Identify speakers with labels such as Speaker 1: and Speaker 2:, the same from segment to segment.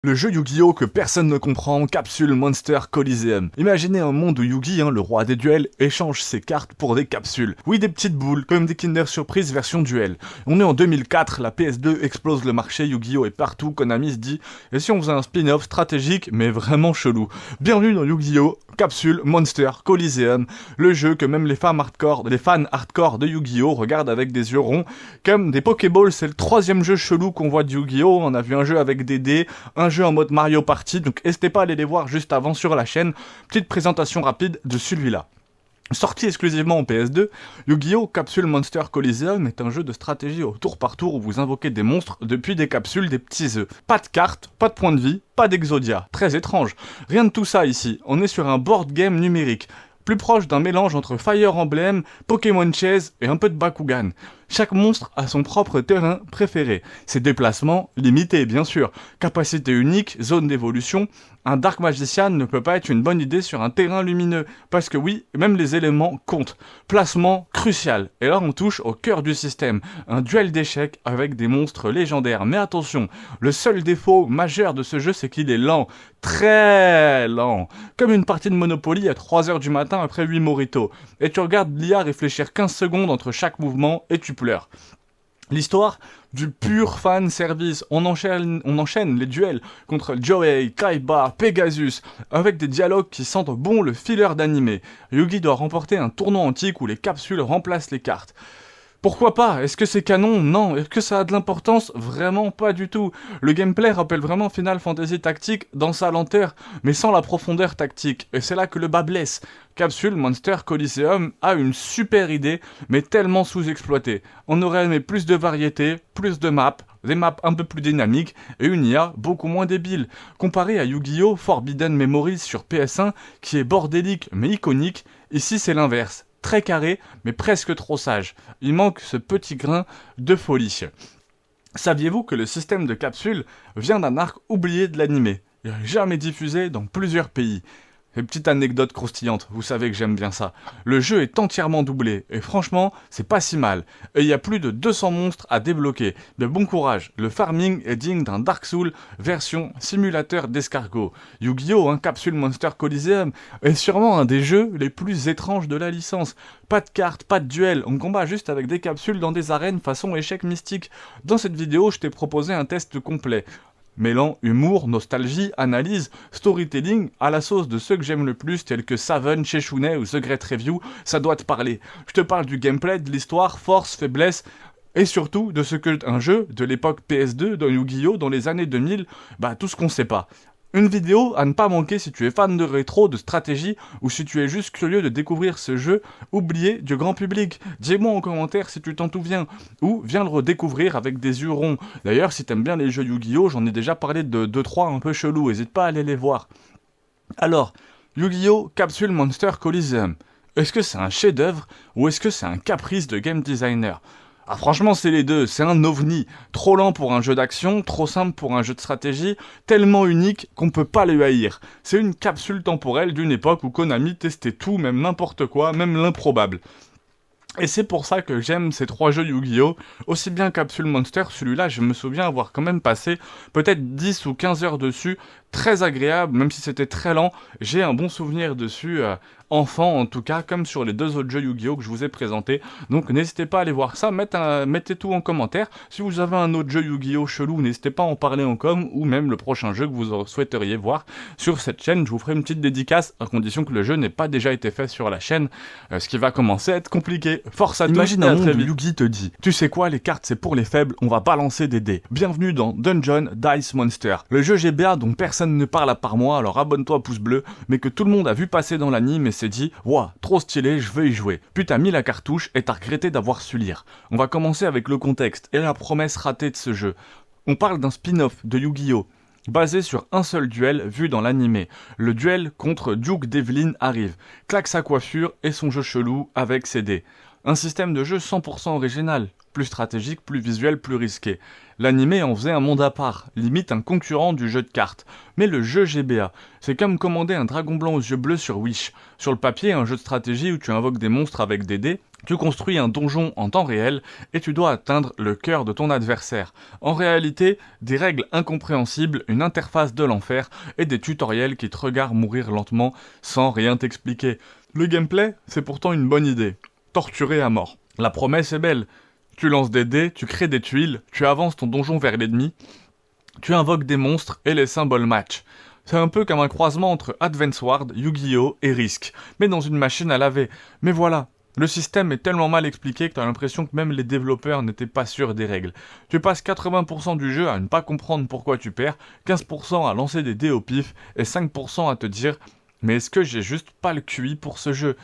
Speaker 1: Le jeu Yu-Gi-Oh que personne ne comprend, Capsule Monster Coliseum. Imaginez un monde où Yugi, le roi des duels, échange ses cartes pour des capsules. Oui, des petites boules, comme des Kinder Surprise version duel. On est en 2004, la PS2 explose le marché, Yu-Gi-Oh est partout, Konami se dit, et si on faisait un spin-off stratégique, mais vraiment chelou. Bienvenue dans Yu-Gi-Oh! Capsule Monster Coliseum, le jeu que même les fans hardcore de Yu-Gi-Oh regardent avec des yeux ronds. Comme des Pokéballs, c'est le troisième jeu chelou qu'on voit de Yu-Gi-Oh! On a vu un jeu avec des dés, un jeu en mode Mario Party, donc n'hésitez pas à aller les voir juste avant sur la chaîne. Petite présentation rapide de celui-là. Sorti exclusivement en PS2, Yu-Gi-Oh! Capsule Monster Coliseum est un jeu de stratégie au tour par tour où vous invoquez des monstres depuis des capsules, des petits œufs. Pas de cartes, pas de points de vie, pas d'Exodia. Très étrange. Rien de tout ça ici. On est sur un board game numérique. Plus proche d'un mélange entre Fire Emblem, Pokémon Chase et un peu de Bakugan. Chaque monstre a son propre terrain préféré. Ses déplacements, limités bien sûr. Capacité unique, zone d'évolution. Un Dark Magician ne peut pas être une bonne idée sur un terrain lumineux. Parce que oui, même les éléments comptent. Placement crucial. Et là on touche au cœur du système. Un duel d'échecs avec des monstres légendaires. Mais attention, le seul défaut majeur de ce jeu c'est qu'il est lent. Très lent. Comme une partie de Monopoly à 3h du matin après 8 mojitos. Et tu regardes l'IA réfléchir 15 secondes entre chaque mouvement et tu pleures. L'histoire du pur fan service. On enchaîne les duels contre Joey, Kaiba, Pegasus, avec des dialogues qui sentent bon le filler d'animé. Yugi doit remporter un tournoi antique où les capsules remplacent les cartes. Pourquoi pas? Est-ce que c'est canon? Non. Est-ce que ça a de l'importance? Vraiment pas du tout. Le gameplay rappelle vraiment Final Fantasy Tactics dans sa lenteur, mais sans la profondeur tactique. Et c'est là que le bas blesse. Capsule Monster Coliseum a une super idée, mais tellement sous-exploitée. On aurait aimé plus de variété, plus de maps, des maps un peu plus dynamiques, et une IA beaucoup moins débile. Comparé à Yu-Gi-Oh! Forbidden Memories sur PS1, qui est bordélique mais iconique, ici c'est l'inverse. Très carré, mais presque trop sage. Il manque ce petit grain de folie. Saviez-vous que le système de capsules vient d'un arc oublié de l'animé, jamais diffusé dans plusieurs pays? Une petite anecdote croustillante, vous savez que j'aime bien ça. Le jeu est entièrement doublé, et franchement, c'est pas si mal. Et il y a plus de 200 monstres à débloquer. Mais bon courage, le farming est digne d'un Dark Souls version simulateur d'escargot. Yu-Gi-Oh! Capsule Monster Coliseum est sûrement un des jeux les plus étranges de la licence. Pas de cartes, pas de duel, on combat juste avec des capsules dans des arènes façon échec mystique. Dans cette vidéo, je t'ai proposé un test complet. Mêlant humour, nostalgie, analyse, storytelling à la sauce de ceux que j'aime le plus tels que Saven, Sheshune ou The Great Review, ça doit te parler. Je te parle du gameplay, de l'histoire, force, faiblesse et surtout de ce que un jeu de l'époque PS2 dans Yu-Gi-Oh! Dans les années 2000, tout ce qu'on sait pas. Une vidéo à ne pas manquer si tu es fan de rétro, de stratégie, ou si tu es juste curieux de découvrir ce jeu oublié du grand public. Dis-moi en commentaire si tu t'en souviens, ou viens le redécouvrir avec des yeux ronds. D'ailleurs, si t'aimes bien les jeux Yu-Gi-Oh, j'en ai déjà parlé de 2-3 un peu chelous, n'hésite pas à aller les voir. Alors, Yu-Gi-Oh! Capsule Monster Coliseum. Est-ce que c'est un chef-d'œuvre, ou est-ce que c'est un caprice de game designer ? Ah franchement c'est les deux, c'est un ovni, trop lent pour un jeu d'action, trop simple pour un jeu de stratégie, tellement unique qu'on peut pas le haïr. C'est une capsule temporelle d'une époque où Konami testait tout, même n'importe quoi, même l'improbable. Et c'est pour ça que j'aime ces trois jeux Yu-Gi-Oh! Aussi bien Capsule Monster, celui-là je me souviens avoir quand même passé peut-être 10 ou 15 heures dessus, très agréable, même si c'était très lent, j'ai un bon souvenir dessus, enfant en tout cas, comme sur les deux autres jeux Yu-Gi-Oh! Que je vous ai présentés. Donc n'hésitez pas à aller voir ça, mettez tout en commentaire. Si vous avez un autre jeu Yu-Gi-Oh! Chelou, n'hésitez pas à en parler en com, ou même le prochain jeu que vous souhaiteriez voir sur cette chaîne. Je vous ferai une petite dédicace, à condition que le jeu n'ait pas déjà été fait sur la chaîne, ce qui va commencer à être compliqué. Force à tous. Imagine un monde où Yugi te dit, tu sais quoi, les cartes c'est pour les faibles, on va balancer des dés. Bienvenue dans Dungeon Dice Monster, le jeu GBA dont personne ne parle à part moi, alors abonne-toi pouce bleu, mais que tout le monde a vu passer dans l'anime et s'est dit, ouah, trop stylé, je veux y jouer. Puis t'as mis la cartouche et t'as regretté d'avoir su lire. On va commencer avec le contexte et la promesse ratée de ce jeu. On parle d'un spin-off de Yu-Gi-Oh! Basé sur un seul duel vu dans l'animé. Le duel contre Duke Devlin arrive, claque sa coiffure et son jeu chelou avec ses dés. Un système de jeu 100% original, plus stratégique, plus visuel, plus risqué. L'animé en faisait un monde à part, limite un concurrent du jeu de cartes. Mais le jeu GBA, c'est comme commander un dragon blanc aux yeux bleus sur Wish. Sur le papier, un jeu de stratégie où tu invoques des monstres avec des dés, Tu construis un donjon en temps réel et tu dois atteindre le cœur de ton adversaire. En réalité, des règles incompréhensibles, une interface de l'enfer et des tutoriels qui te regardent mourir lentement sans rien t'expliquer. Le gameplay, c'est pourtant une bonne idée. Torturé à mort. La promesse est belle. Tu lances des dés, tu crées des tuiles, tu avances ton donjon vers l'ennemi, tu invoques des monstres et les symboles match. C'est un peu comme un croisement entre Advance Wars, Yu-Gi-Oh! Et Risk, mais dans une machine à laver. Mais voilà. Le système est tellement mal expliqué que t'as l'impression que même les développeurs n'étaient pas sûrs des règles. Tu passes 80% du jeu à ne pas comprendre pourquoi tu perds, 15% à lancer des dés au pif, et 5% à te dire « Mais est-ce que j'ai juste pas le QI pour ce jeu ?»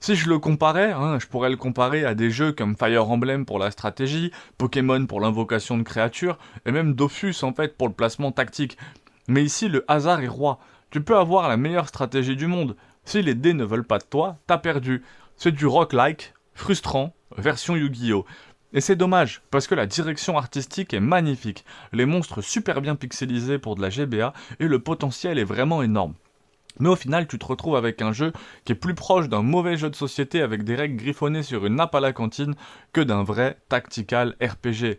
Speaker 1: Si je le comparais, je pourrais le comparer à des jeux comme Fire Emblem pour la stratégie, Pokémon pour l'invocation de créatures, et même Dofus en fait pour le placement tactique. Mais ici, le hasard est roi. Tu peux avoir la meilleure stratégie du monde. Si les dés ne veulent pas de toi, t'as perdu. C'est du rock-like, frustrant, version Yu-Gi-Oh! Et c'est dommage, parce que la direction artistique est magnifique, les monstres super bien pixelisés pour de la GBA, et le potentiel est vraiment énorme. Mais au final, tu te retrouves avec un jeu qui est plus proche d'un mauvais jeu de société avec des règles griffonnées sur une nappe à la cantine que d'un vrai tactical RPG.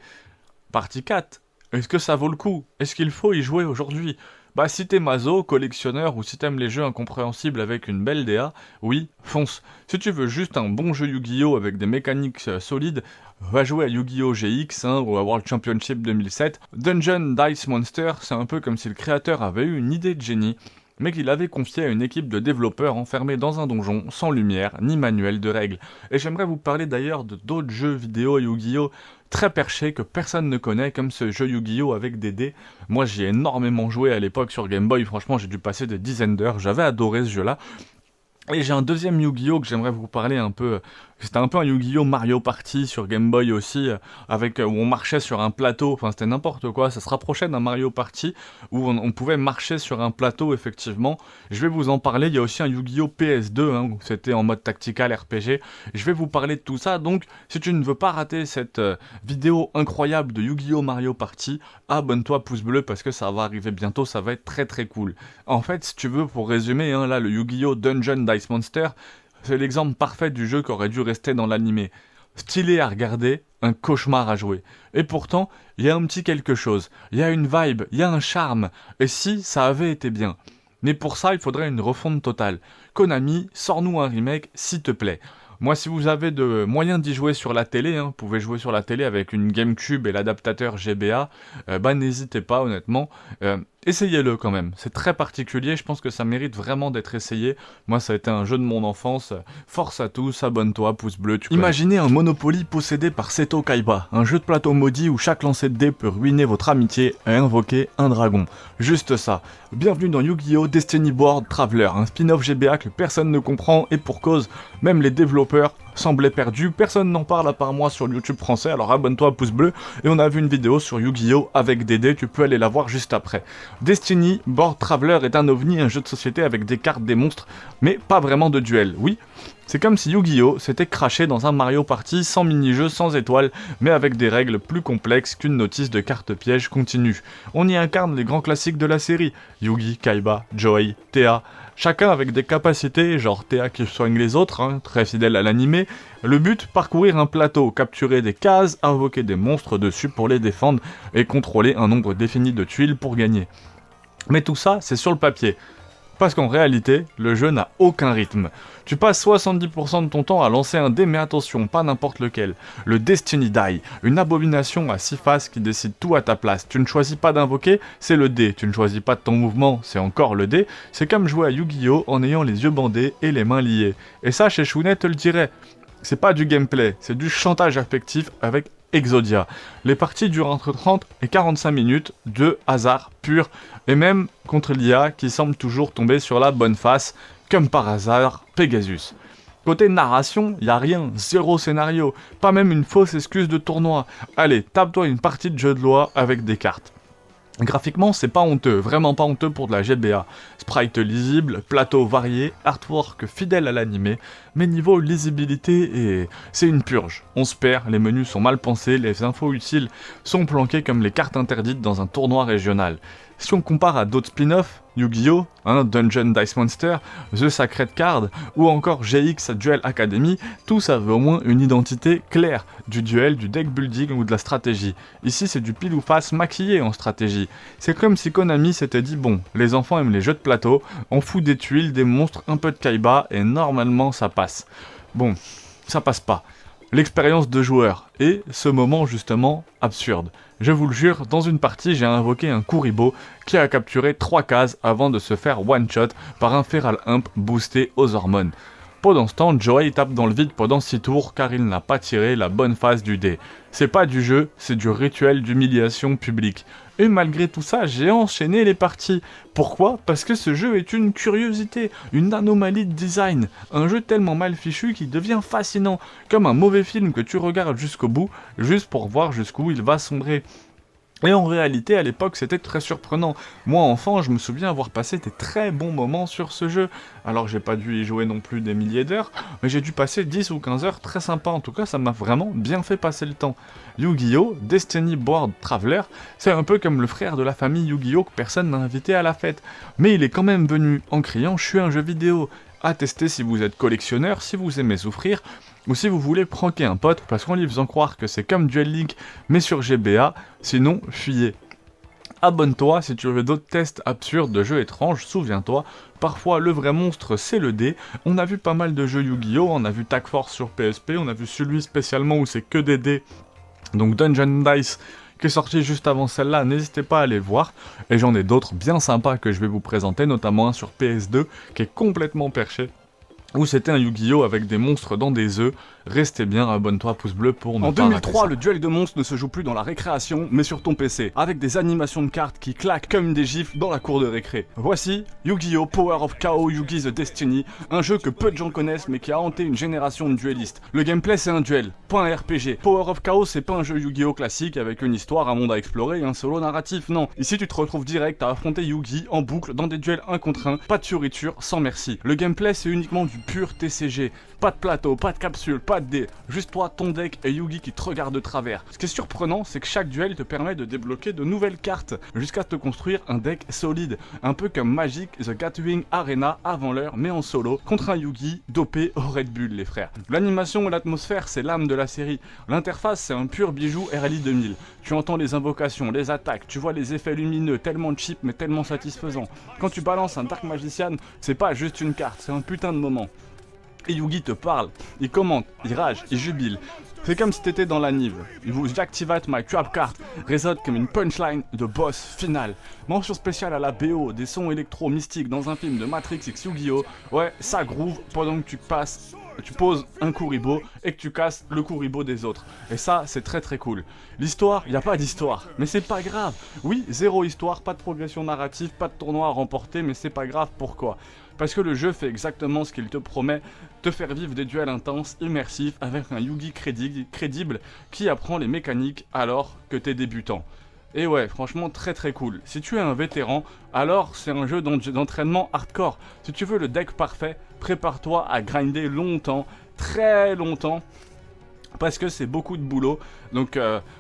Speaker 1: Partie 4. Est-ce que ça vaut le coup? Est-ce qu'il faut y jouer aujourd'hui? Bah si t'es maso, collectionneur ou si t'aimes les jeux incompréhensibles avec une belle DA, oui, fonce. Si tu veux juste un bon jeu Yu-Gi-Oh! Avec des mécaniques solides, va jouer à Yu-Gi-Oh! GX ou à World Championship 2007. Dungeon Dice Monster, c'est un peu comme si le créateur avait eu une idée de génie, mais qu'il avait confié à une équipe de développeurs enfermés dans un donjon, sans lumière, ni manuel de règles. Et j'aimerais vous parler d'ailleurs de d'autres jeux vidéo Yu-Gi-Oh! Très perchés que personne ne connaît, comme ce jeu Yu-Gi-Oh! Avec des dés. Moi j'y ai énormément joué à l'époque sur Game Boy, franchement j'ai dû passer des dizaines d'heures, j'avais adoré ce jeu-là. Et j'ai un deuxième Yu-Gi-Oh! Que j'aimerais vous parler un peu. C'était un peu un Yu-Gi-Oh! Mario Party sur Game Boy aussi, avec où on marchait sur un plateau, enfin c'était n'importe quoi, ça se rapprochait d'un Mario Party, où on pouvait marcher sur un plateau effectivement. Je vais vous en parler, il y a aussi un Yu-Gi-Oh! PS2, où c'était en mode tactical RPG. Je vais vous parler de tout ça, donc si tu ne veux pas rater cette vidéo incroyable de Yu-Gi-Oh! Mario Party, abonne-toi, pouce bleu, parce que ça va arriver bientôt, ça va être très très cool. En fait, si tu veux, pour résumer, là le Yu-Gi-Oh! Dungeon Dice Monster, c'est l'exemple parfait du jeu qui aurait dû rester dans l'animé. Stylé à regarder, un cauchemar à jouer. Et pourtant, il y a un petit quelque chose, il y a une vibe, il y a un charme. Et si ça avait été bien. Mais pour ça, il faudrait une refonte totale. Konami, sors-nous un remake, s'il te plaît. Moi, si vous avez de moyens d'y jouer sur la télé, vous pouvez jouer sur la télé avec une GameCube et l'adaptateur GBA, n'hésitez pas honnêtement. Essayez-le quand même, c'est très particulier, je pense que ça mérite vraiment d'être essayé. Moi ça a été un jeu de mon enfance, force à tous, abonne-toi, pouce bleu, tu connais. Imaginez un Monopoly possédé par Seto Kaiba, un jeu de plateau maudit où chaque lancer de dés peut ruiner votre amitié et invoquer un dragon. Juste ça. Bienvenue dans Yu-Gi-Oh! Destiny Board Traveler, un spin-off GBA que personne ne comprend et pour cause, même les développeurs semblait perdu, personne n'en parle à part moi sur YouTube français, alors abonne-toi, pouce bleu, et on a vu une vidéo sur Yu-Gi-Oh! Avec des dés, tu peux aller la voir juste après. Destiny Board Traveler est un ovni, un jeu de société avec des cartes, des monstres, mais pas vraiment de duel, oui. C'est comme si Yu-Gi-Oh! S'était craché dans un Mario Party sans mini-jeu, sans étoiles, mais avec des règles plus complexes qu'une notice de carte piège continue. On y incarne les grands classiques de la série, Yugi, Kaiba, Joey, Théa, chacun avec des capacités, genre Théa qui soigne les autres, très fidèle à l'animé. Le but, parcourir un plateau, capturer des cases, invoquer des monstres dessus pour les défendre, et contrôler un nombre défini de tuiles pour gagner. Mais tout ça, c'est sur le papier. Parce qu'en réalité, le jeu n'a aucun rythme. Tu passes 70% de ton temps à lancer un dé, mais attention, pas n'importe lequel. Le Destiny Die, une abomination à 6 faces qui décide tout à ta place. Tu ne choisis pas d'invoquer, c'est le dé. Tu ne choisis pas de ton mouvement, c'est encore le dé. C'est comme jouer à Yu-Gi-Oh! En ayant les yeux bandés et les mains liées. Et ça, chez Shounet te le dirait. C'est pas du gameplay, c'est du chantage affectif avec Exodia. Les parties durent entre 30 et 45 minutes de hasard pur, et même contre l'IA qui semble toujours tomber sur la bonne face, comme par hasard, Pegasus. Côté narration, y a rien, zéro scénario, pas même une fausse excuse de tournoi. Allez, tape-toi une partie de jeu de loi avec des cartes. Graphiquement, c'est pas honteux, vraiment pas honteux pour de la GBA. Sprite lisible, plateau varié, artwork fidèle à l'animé, mais niveau lisibilité, c'est une purge. On se perd, les menus sont mal pensés, les infos utiles sont planquées comme les cartes interdites dans un tournoi régional. Si on compare à d'autres spin-offs, Yu-Gi-Oh!, Dungeon Dice Monster, The Sacred Card, ou encore GX Duel Academy, tous avaient au moins une identité claire, du duel, du deck building ou de la stratégie. Ici c'est du pile ou face maquillé en stratégie. C'est comme si Konami s'était dit bon, les enfants aiment les jeux de plateau, on fout des tuiles, des monstres, un peu de kaiba, et normalement ça passe. Bon, ça passe pas. L'expérience de joueur, et ce moment justement absurde. Je vous le jure, dans une partie j'ai invoqué un Kuribo qui a capturé 3 cases avant de se faire one-shot par un Feral Imp boosté aux hormones. Pendant ce temps, Joey tape dans le vide pendant 6 tours car il n'a pas tiré la bonne phase du dé. C'est pas du jeu, c'est du rituel d'humiliation publique. Et malgré tout ça, j'ai enchaîné les parties. Pourquoi ? Parce que ce jeu est une curiosité, une anomalie de design. Un jeu tellement mal fichu qu'il devient fascinant, comme un mauvais film que tu regardes jusqu'au bout, juste pour voir jusqu'où il va sombrer. Et en réalité, à l'époque, c'était très surprenant. Moi, enfant, je me souviens avoir passé des très bons moments sur ce jeu. Alors, j'ai pas dû y jouer non plus des milliers d'heures, mais j'ai dû passer 10 ou 15 heures très sympa. En tout cas, ça m'a vraiment bien fait passer le temps. Yu-Gi-Oh! Destiny Board Traveler, c'est un peu comme le frère de la famille Yu-Gi-Oh! Que personne n'a invité à la fête. Mais il est quand même venu en criant « Je suis un jeu vidéo ». À tester si vous êtes collectionneur, si vous aimez souffrir, ou si vous voulez pranker un pote, parce qu'en lui faisant croire que c'est comme Duel Link, mais sur GBA, sinon, fuyez. Abonne-toi si tu veux d'autres tests absurdes de jeux étranges, souviens-toi, parfois le vrai monstre c'est le dé, on a vu pas mal de jeux Yu-Gi-Oh!, on a vu Tag Force sur PSP, on a vu celui spécialement où c'est que des dés, donc Dungeon Dice, qui est sorti juste avant celle-là, n'hésitez pas à aller le voir, et j'en ai d'autres bien sympas que je vais vous présenter, notamment un sur PS2, qui est complètement perché, où c'était un Yu-Gi-Oh! Avec des monstres dans des œufs. Restez bien, abonne-toi, pouce bleu pour ne pas rater ça. En 2003, le duel de monstres ne se joue plus dans la récréation, mais sur ton PC, avec des animations de cartes qui claquent comme des gifles dans la cour de récré. Voici Yu-Gi-Oh! Power of Chaos Yu-Gi The Destiny, un jeu que peu de gens connaissent mais qui a hanté une génération de duellistes. Le gameplay c'est un duel, pas un RPG. Power of Chaos c'est pas un jeu Yu-Gi-Oh! Classique avec une histoire, un monde à explorer et un solo narratif, non. Ici tu te retrouves direct à affronter Yu-Gi en boucle dans des duels 1 contre 1, pas de fioriture, sans merci. Le gameplay c'est uniquement du pur TCG, pas de plateau, pas de capsule, pas de dés, juste toi, ton deck et Yugi qui te regarde de travers. Ce qui est surprenant, c'est que chaque duel te permet de débloquer de nouvelles cartes, jusqu'à te construire un deck solide, un peu comme Magic The Gathering Arena avant l'heure, mais en solo, contre un Yugi dopé au Red Bull, les frères. L'animation et l'atmosphère, c'est l'âme de la série. L'interface, c'est un pur bijou RLI 2000. Tu entends les invocations, les attaques, tu vois les effets lumineux, tellement cheap mais tellement satisfaisant. Quand tu balances un Dark Magician, c'est pas juste une carte, c'est un putain de moment. Et Yugi te parle, il commente, il rage, il jubile. C'est comme si t'étais dans la Nive. Vous activate my trap card résonne comme une punchline de boss final. Mention spéciale à la BO, des sons électro mystiques dans un film de Matrix X Yu-Gi-Oh! Ouais, ça groove pendant que tu poses un Kuribo et que tu casses le Kuribo des autres. Et ça, c'est très très cool. L'histoire, il n'y a pas d'histoire, mais c'est pas grave. Oui, zéro histoire, pas de progression narrative, pas de tournoi à remporter, mais c'est pas grave, pourquoi ? Parce que le jeu fait exactement ce qu'il te promet, te faire vivre des duels intenses, immersifs, avec un Yugi crédible qui apprend les mécaniques alors que t'es débutant. Et ouais, franchement très très cool. Si tu es un vétéran, alors c'est un jeu d'entraînement hardcore. Si tu veux le deck parfait, prépare-toi à grinder longtemps, très longtemps, parce que c'est beaucoup de boulot. Donc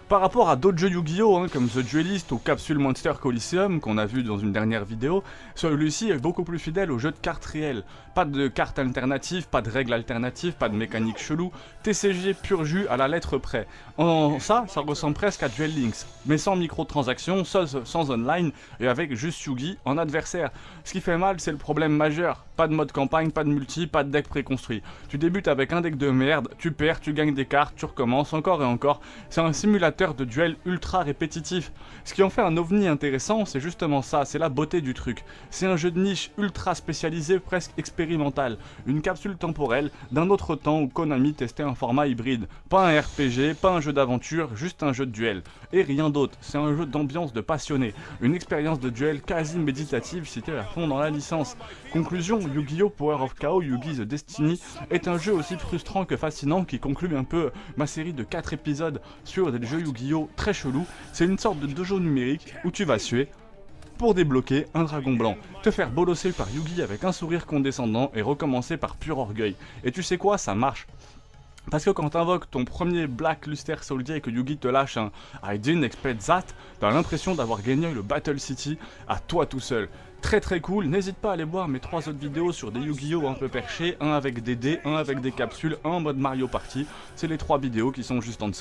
Speaker 1: par rapport à d'autres jeux Yu-Gi-Oh! Comme The Duelist ou Capsule Monster Coliseum qu'on a vu dans une dernière vidéo, celui-ci est beaucoup plus fidèle au jeu de cartes réelles. Pas de cartes alternatives, pas de règles alternatives, pas de mécanique chelou, TCG pur jus à la lettre près. Ça ressemble presque à Duel Links, mais sans microtransactions, sans online et avec juste Yugi en adversaire. Ce qui fait mal, c'est le problème majeur. Pas de mode campagne, pas de multi, pas de deck préconstruit. Tu débutes avec un deck de merde, tu perds, tu gagnes des cartes, tu recommences encore et encore. C'est un simulateur de duel ultra répétitif. Ce qui en fait un ovni intéressant, c'est justement ça, c'est la beauté du truc. C'est un jeu de niche ultra spécialisé, presque expérimental. Une capsule temporelle d'un autre temps où Konami testait un format hybride. Pas un RPG, pas un jeu d'aventure, juste un jeu de duel. Et rien d'autre, c'est un jeu d'ambiance de passionné. Une expérience de duel quasi méditative si t'es à fond dans la licence. Conclusion, Yu-Gi-Oh! Power of Chaos Yu-Gi The Destiny est un jeu aussi frustrant que fascinant qui conclut un peu ma série de 4 épisodes sur des jeux Yu-Gi-Oh! Très chelous. C'est une sorte de dojo numérique où tu vas suer pour débloquer un dragon blanc, te faire bolosser par Yugi avec un sourire condescendant et recommencer par pur orgueil. Et tu sais quoi, ça marche. Parce que quand t'invoques ton premier Black Luster Soldier et que Yugi te lâche un I didn't expect that, t'as l'impression d'avoir gagné le Battle City à toi tout seul. Très très cool, n'hésite pas à aller voir mes 3 autres vidéos sur des Yu-Gi-Oh un peu perchés, un avec des dés, un avec des capsules, un en mode Mario Party, c'est les 3 vidéos qui sont juste en dessous.